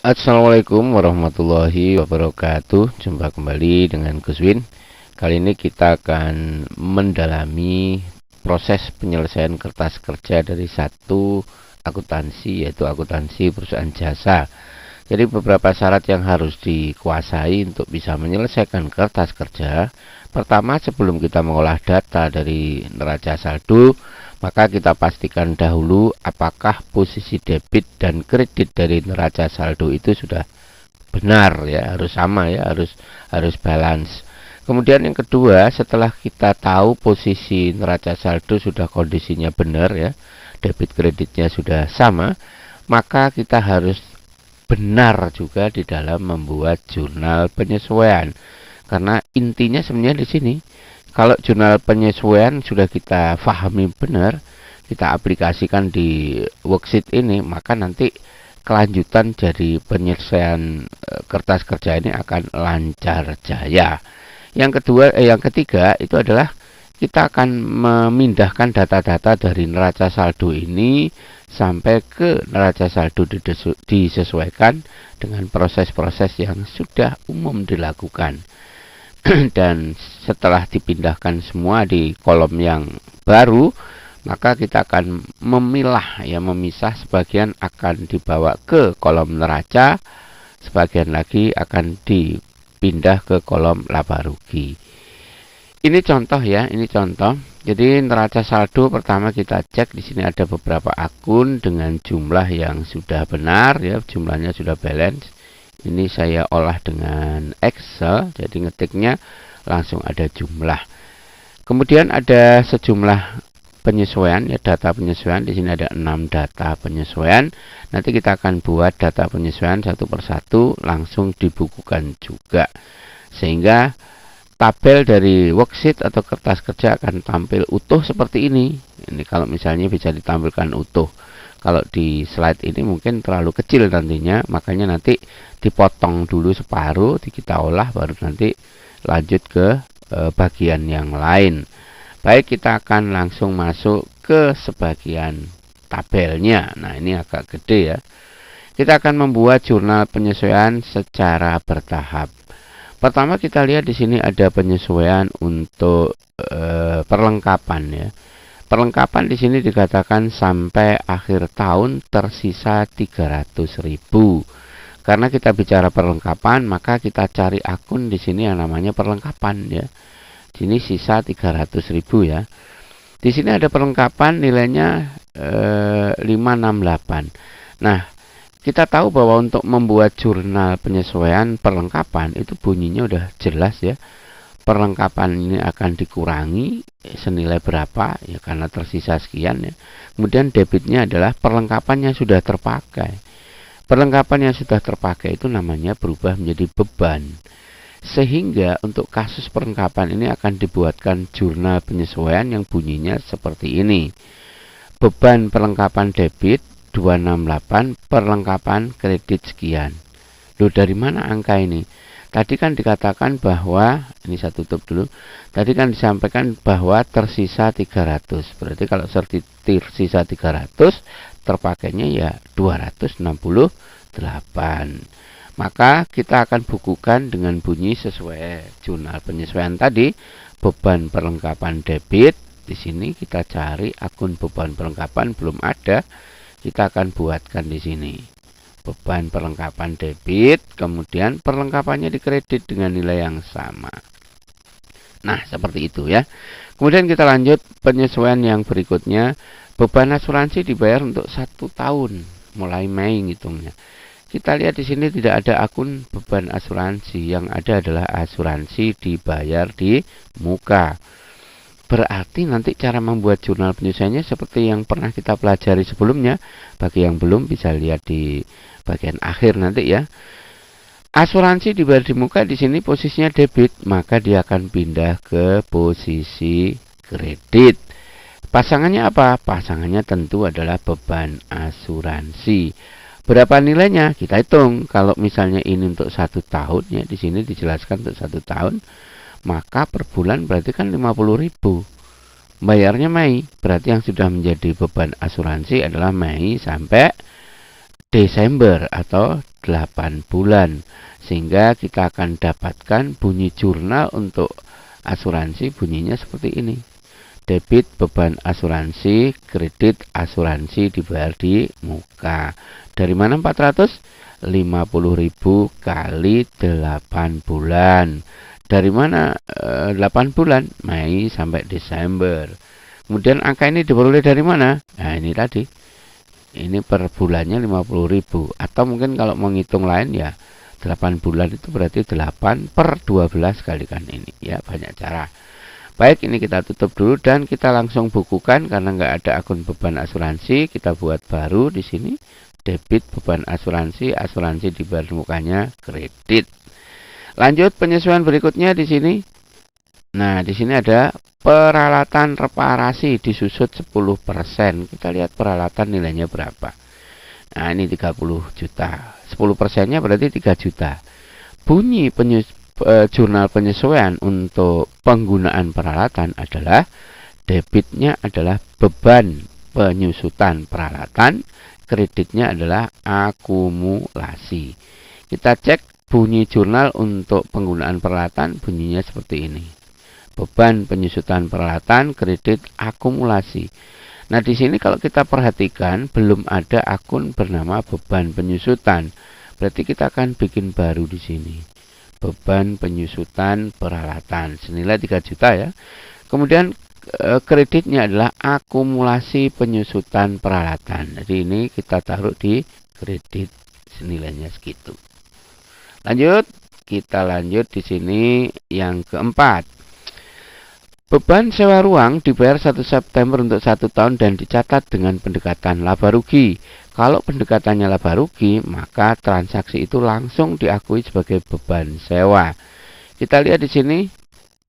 Assalamualaikum warahmatullahi wabarakatuh. Jumpa kembali dengan Gus Win. Kali ini kita akan mendalami proses penyelesaian kertas kerja dari satu akuntansi, yaitu akuntansi perusahaan jasa. Jadi beberapa syarat yang harus dikuasai untuk bisa menyelesaikan kertas kerja. Pertama, sebelum kita mengolah data dari neraca saldo, maka kita pastikan dahulu apakah posisi debit dan kredit dari neraca saldo itu sudah benar, ya, harus sama, ya, harus balance. Kemudian yang kedua, setelah kita tahu posisi neraca saldo sudah kondisinya benar, ya, debit kreditnya sudah sama, maka kita harus benar juga di dalam membuat jurnal penyesuaian. Karena intinya sebenarnya di sini, kalau jurnal penyesuaian sudah kita pahami benar, kita aplikasikan di worksheet ini, maka nanti kelanjutan dari penyelesaian kertas kerja ini akan lancar jaya. Yang ketiga itu adalah kita akan memindahkan data-data dari neraca saldo ini sampai ke neraca saldo disesuaikan dengan proses-proses yang sudah umum dilakukan. Dan setelah dipindahkan semua di kolom yang baru, maka kita akan memilah, ya, memisah. Sebagian akan dibawa ke kolom neraca, sebagian lagi akan dipindah ke kolom laba rugi. Ini contoh, ya, ini contoh. Jadi neraca saldo pertama kita cek, di sini ada beberapa akun dengan jumlah yang sudah benar, ya, jumlahnya sudah balance. Ini saya olah dengan Excel, jadi ngetiknya langsung ada jumlah. Kemudian ada sejumlah penyesuaian, ya, data penyesuaian. Di sini ada 6 data penyesuaian. Nanti kita akan buat data penyesuaian satu persatu, langsung dibukukan juga, sehingga tabel dari worksheet atau kertas kerja akan tampil utuh seperti ini. Ini kalau misalnya bisa ditampilkan utuh. Kalau di slide ini mungkin terlalu kecil nantinya, makanya nanti dipotong dulu separuh, kita olah, baru nanti lanjut ke bagian yang lain. Baik, kita akan langsung masuk ke sebagian tabelnya. Nah, ini agak gede, ya. Kita akan membuat jurnal penyesuaian secara bertahap. Pertama kita lihat di sini ada penyesuaian untuk perlengkapan, ya. Perlengkapan di sini dikatakan sampai akhir tahun tersisa 300.000. Karena kita bicara perlengkapan, maka kita cari akun di sini yang namanya perlengkapan, ya. Sini sisa 300.000, ya. Di sini ada perlengkapan nilainya 568. Nah, kita tahu bahwa untuk membuat jurnal penyesuaian perlengkapan itu bunyinya udah jelas, ya. Perlengkapan ini akan dikurangi senilai berapa, ya, karena tersisa sekian, ya. Kemudian debitnya adalah perlengkapan yang sudah terpakai. Perlengkapan yang sudah terpakai itu namanya berubah menjadi beban. Sehingga untuk kasus perlengkapan ini akan dibuatkan jurnal penyesuaian yang bunyinya seperti ini. Beban perlengkapan debit 268, perlengkapan kredit sekian. Loh, dari mana angka ini? Tadi kan dikatakan bahwa, ini saya tutup dulu. Tadi kan disampaikan bahwa tersisa 300. Berarti kalau tersisa 300, terpakainya ya 268. Maka kita akan bukukan dengan bunyi sesuai jurnal penyesuaian tadi. Beban perlengkapan debit. Di sini kita cari akun beban perlengkapan, belum ada. Kita akan buatkan di sini. Beban perlengkapan debit, kemudian perlengkapannya dikredit dengan nilai yang sama. Nah, seperti itu, ya. Kemudian kita lanjut penyesuaian yang berikutnya. Beban asuransi dibayar untuk 1 tahun, mulai Mei ngitungnya. Kita lihat di sini tidak ada akun beban asuransi, yang ada adalah asuransi dibayar di muka. Berarti nanti cara membuat jurnal penyesuaiannya seperti yang pernah kita pelajari sebelumnya. Bagi yang belum bisa lihat di bagian akhir nanti, ya. Asuransi dibayar di muka, di sini posisinya debit, maka dia akan pindah ke posisi kredit. Pasangannya apa? Pasangannya tentu adalah beban asuransi. Berapa nilainya? Kita hitung. Kalau misalnya ini untuk 1 tahun, ya, di sini dijelaskan untuk 1 tahun, maka per bulan berarti kan 50.000. Bayarnya Mei, berarti yang sudah menjadi beban asuransi adalah Mei sampai Desember atau 8 bulan. Sehingga kita akan dapatkan bunyi jurnal untuk asuransi bunyinya seperti ini. Debit beban asuransi, kredit asuransi dibayar di muka. Dari mana 400? 50.000 kali 8 bulan. Dari mana 8 bulan? Mei sampai Desember. Kemudian angka ini diperoleh dari mana? Nah, ini tadi. Ini per bulannya 50.000. Atau mungkin kalau mau ngitung lain ya 8 bulan itu berarti 8 per 12 kalikan ini. Ya, banyak cara. Baik, ini kita tutup dulu dan kita langsung bukukan karena nggak ada akun beban asuransi. Kita buat baru di sini. Debit beban asuransi, asuransi dibayar mukanya kredit. Lanjut penyesuaian berikutnya di sini. Nah, di sini ada peralatan reparasi disusut 10%. Kita lihat peralatan nilainya berapa. Nah, ini 30 juta. 10%-nya berarti 3 juta. Bunyi jurnal penyesuaian untuk penggunaan peralatan adalah debitnya adalah beban penyusutan peralatan, kreditnya adalah akumulasi. Kita cek bunyi jurnal untuk penggunaan peralatan, bunyinya seperti ini. Beban penyusutan peralatan, kredit, akumulasi. Nah, di sini kalau kita perhatikan belum ada akun bernama beban penyusutan. Berarti kita akan bikin baru di sini. Beban penyusutan peralatan senilai 3 juta ya. Kemudian kreditnya adalah akumulasi penyusutan peralatan. Jadi ini kita taruh di kredit senilainya segitu. Lanjut, kita lanjut di sini yang keempat. Beban sewa ruang dibayar 1 September untuk 1 tahun dan dicatat dengan pendekatan laba rugi. Kalau pendekatannya laba rugi, maka transaksi itu langsung diakui sebagai beban sewa. Kita lihat di sini,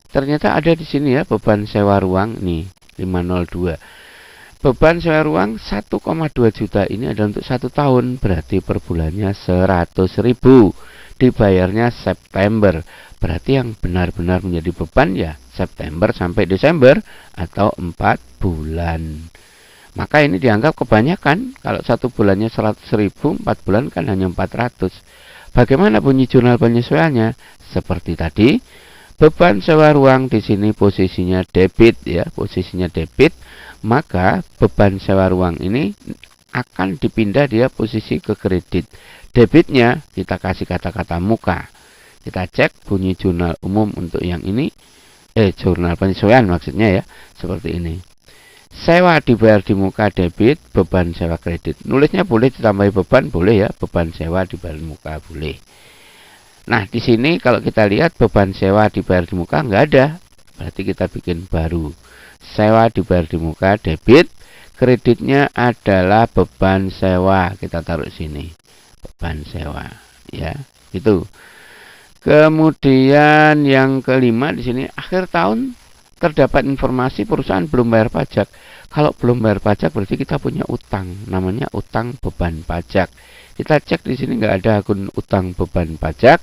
ternyata ada di sini ya beban sewa ruang nih 502. Beban sewa ruang 1,2 juta ini adalah untuk 1 tahun, berarti per bulannya 100.000. Dibayarnya September, berarti yang benar-benar menjadi beban ya September sampai Desember atau 4 bulan. Maka ini dianggap kebanyakan. Kalau 1 bulannya 100.000, 4 bulan kan hanya 400. Bagaimana bunyi jurnal penyesuaiannya? Seperti tadi, beban sewa ruang di sini posisinya debit ya, posisinya debit, maka beban sewa ruang ini akan dipindah dia posisi ke kredit. Debitnya kita kasih kata-kata muka. Kita cek bunyi jurnal umum untuk yang ini. Jurnal penyesuaian maksudnya ya. Seperti ini. Sewa dibayar di muka debit, beban sewa kredit. Nulisnya boleh ditambahi beban, boleh ya. Beban sewa dibayar di muka, boleh. Nah, di sini kalau kita lihat beban sewa dibayar di muka nggak ada. Berarti kita bikin baru. Sewa dibayar di muka debit, kreditnya adalah beban sewa. Kita taruh sini. Beban sewa ya, itu. Kemudian yang kelima di sini akhir tahun terdapat informasi perusahaan belum bayar pajak. Kalau belum bayar pajak berarti kita punya utang, namanya utang beban pajak. Kita cek di sini nggak ada akun utang beban pajak.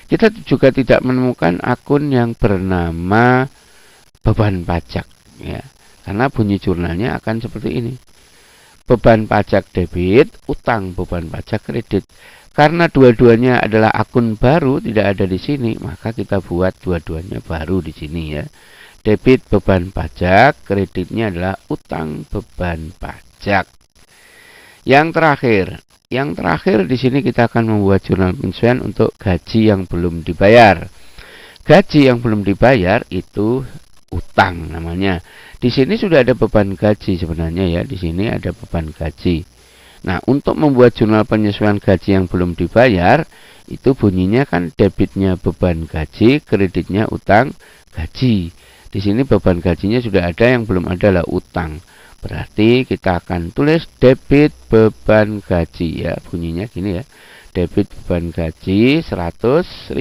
Kita juga tidak menemukan akun yang bernama beban pajak ya. Karena bunyi jurnalnya akan seperti ini. Beban pajak debit, utang beban pajak kredit. Karena dua-duanya adalah akun baru, tidak ada di sini, maka kita buat dua-duanya baru di sini ya. Debit beban pajak, kreditnya adalah utang beban pajak. Yang terakhir di sini kita akan membuat jurnal penyesuaian untuk gaji yang belum dibayar. Gaji yang belum dibayar itu utang namanya. Di sini sudah ada beban gaji sebenarnya ya. Di sini ada beban gaji. Nah, untuk membuat jurnal penyesuaian gaji yang belum dibayar, itu bunyinya kan debitnya beban gaji, kreditnya utang gaji. Di sini beban gajinya sudah ada, yang belum ada adalah utang. Berarti kita akan tulis debit beban gaji ya. Bunyinya gini ya. Debit beban gaji 100.000,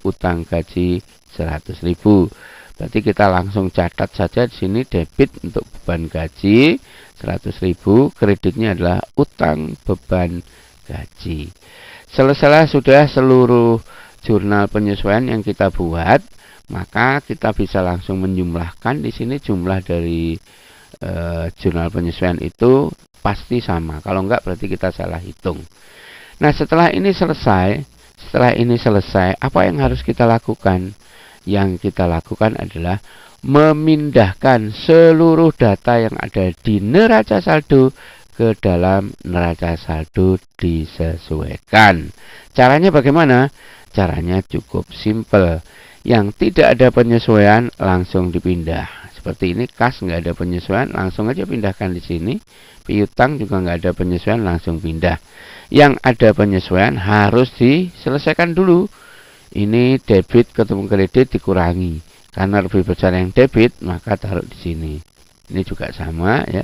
utang gaji 100.000. Berarti kita langsung catat saja di sini debit untuk beban gaji 100.000, kreditnya adalah utang beban gaji. Selesai sudah seluruh jurnal penyesuaian yang kita buat, maka kita bisa langsung menjumlahkan di sini jumlah dari jurnal penyesuaian itu pasti sama. Kalau enggak berarti kita salah hitung. Nah, setelah ini selesai, apa yang harus kita lakukan? Yang kita lakukan adalah memindahkan seluruh data yang ada di neraca saldo ke dalam neraca saldo disesuaikan. Caranya bagaimana? Caranya cukup simple. Yang tidak ada penyesuaian langsung dipindah. Seperti ini, kas nggak ada penyesuaian, langsung aja pindahkan di sini. Piutang juga nggak ada penyesuaian, langsung pindah. Yang ada penyesuaian harus diselesaikan dulu. Ini debit ketemu kredit dikurangi. Karena lebih besar yang debit, maka taruh di sini. Ini juga sama ya.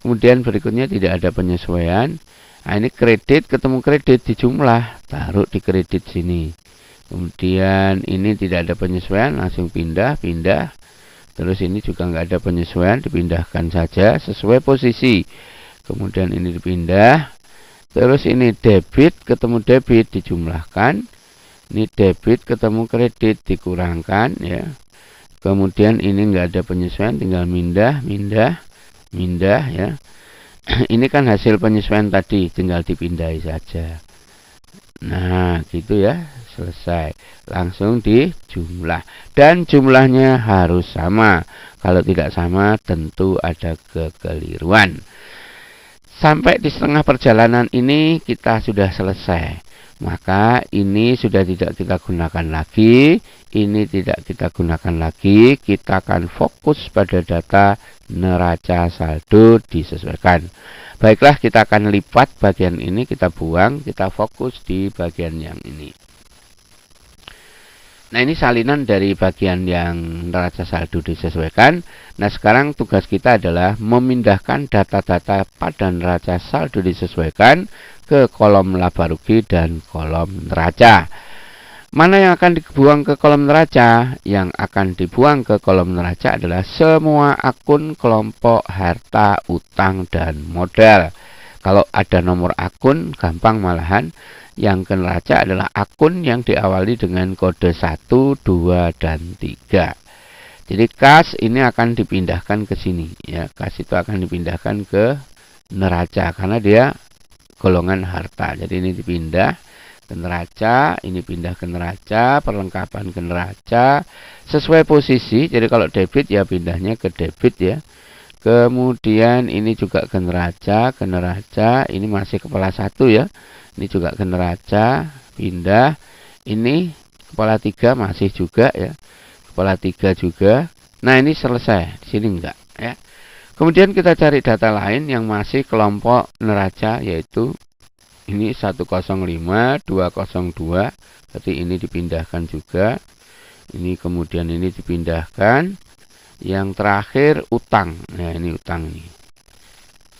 Kemudian berikutnya tidak ada penyesuaian. Nah, ini kredit ketemu kredit dijumlah, taruh di kredit sini. Kemudian ini tidak ada penyesuaian, langsung pindah. Terus ini juga nggak ada penyesuaian, dipindahkan saja sesuai posisi. Kemudian ini dipindah. Terus ini debit ketemu debit dijumlahkan. Ini debit ketemu kredit dikurangkan ya. Kemudian ini nggak ada penyesuaian, tinggal mindah ya. Ini kan hasil penyesuaian tadi, tinggal dipindahi saja. Nah, gitu ya, selesai. Langsung dijumlah. Dan jumlahnya harus sama. Kalau tidak sama, tentu ada kekeliruan. Sampai di setengah perjalanan ini kita sudah selesai. Maka ini sudah tidak kita gunakan lagi. Ini tidak kita gunakan lagi. Kita akan fokus pada data neraca saldo disesuaikan. Baiklah, kita akan lipat bagian ini, kita buang, kita fokus di bagian yang ini. Nah, ini salinan dari bagian yang neraca saldo disesuaikan. Nah, sekarang tugas kita adalah memindahkan data-data pada neraca saldo disesuaikan ke kolom laba rugi dan kolom neraca. Mana yang akan dibuang ke kolom neraca? Yang akan dibuang ke kolom neraca adalah semua akun kelompok harta, utang, dan modal. Kalau ada nomor akun, gampang malahan. Yang ke neraca adalah akun yang diawali dengan kode 1, 2, dan 3. Jadi kas ini akan dipindahkan ke sini. Ya, kas itu akan dipindahkan ke neraca karena dia golongan harta. Jadi ini dipindah ke neraca, ini pindah ke neraca, perlengkapan ke neraca sesuai posisi. Jadi kalau debit ya pindahnya ke debit ya. Kemudian ini juga ke neraca, ini masih kepala 1 ya. Ini juga ke neraca, pindah. Ini kepala 3 masih juga ya. Kepala 3 juga. Nah, ini selesai. Di sini enggak ya. Kemudian kita cari data lain yang masih kelompok neraca, yaitu ini 105, 202. Berarti ini dipindahkan juga. Ini kemudian ini dipindahkan. Yang terakhir utang. Nah, ini utang nih.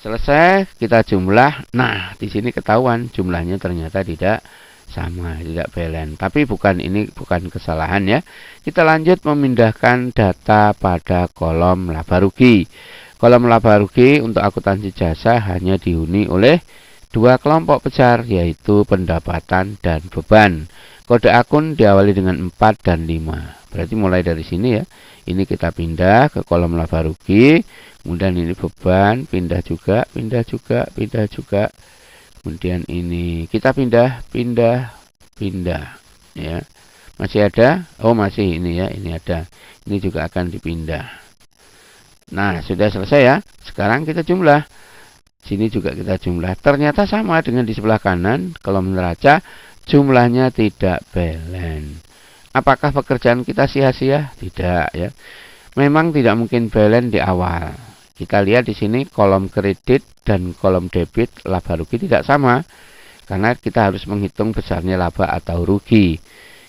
Selesai, kita jumlah. Nah, di sini ketahuan jumlahnya ternyata tidak sama, tidak balance. Tapi ini bukan kesalahan ya. Kita lanjut memindahkan data pada kolom laba rugi. Kolom laba rugi untuk akuntansi jasa hanya dihuni oleh dua kelompok besar, yaitu pendapatan dan beban. Kode akun diawali dengan 4 dan 5. Berarti mulai dari sini ya. Ini kita pindah ke kolom laba rugi. Kemudian ini beban, pindah juga. Kemudian ini kita pindah ya. Masih ada? Oh, masih ini ya, ini ada. Ini juga akan dipindah. Nah, sudah selesai ya. Sekarang kita jumlah. Sini juga kita jumlah. Ternyata sama dengan di sebelah kanan, kolom neraca jumlahnya tidak balance. Apakah pekerjaan kita sia-sia? Tidak ya. Memang tidak mungkin balance di awal. Kita lihat di sini kolom kredit dan kolom debit laba rugi tidak sama. Karena kita harus menghitung besarnya laba atau rugi.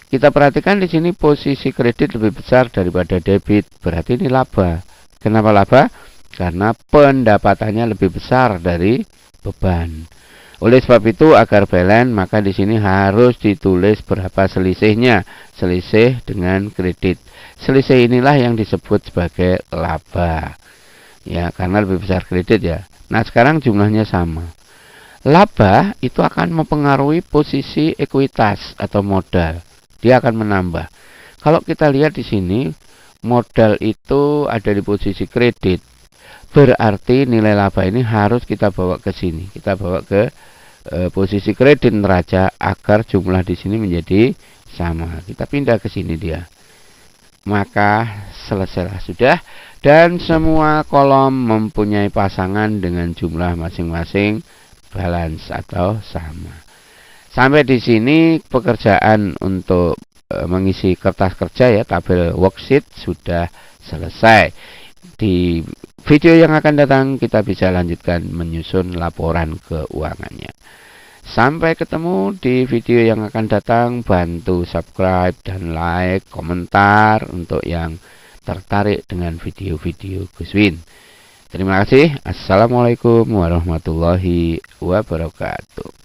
Kita perhatikan di sini posisi kredit lebih besar daripada debit. Berarti ini laba. Kenapa laba? Karena pendapatannya lebih besar dari beban. Oleh sebab itu, agar balance, maka di sini harus ditulis berapa selisihnya. Selisih dengan kredit. Selisih inilah yang disebut sebagai laba. Ya, karena lebih besar kredit ya. Nah, sekarang jumlahnya sama. Laba itu akan mempengaruhi posisi ekuitas atau modal. Dia akan menambah. Kalau kita lihat di sini, modal itu ada di posisi kredit. Berarti nilai laba ini harus kita bawa ke sini. Kita bawa ke posisi kredit neraca agar jumlah di sini menjadi sama. Kita pindah ke sini dia. Maka selesailah sudah, dan semua kolom mempunyai pasangan dengan jumlah masing-masing balance atau sama. Sampai di sini pekerjaan untuk mengisi kertas kerja ya, tabel worksheet sudah selesai. Di video yang akan datang kita bisa lanjutkan menyusun laporan keuangannya. Sampai ketemu di video yang akan datang. Bantu subscribe dan like, komentar untuk yang tertarik dengan video-video Gus Win. Terima kasih. Assalamualaikum warahmatullahi wabarakatuh.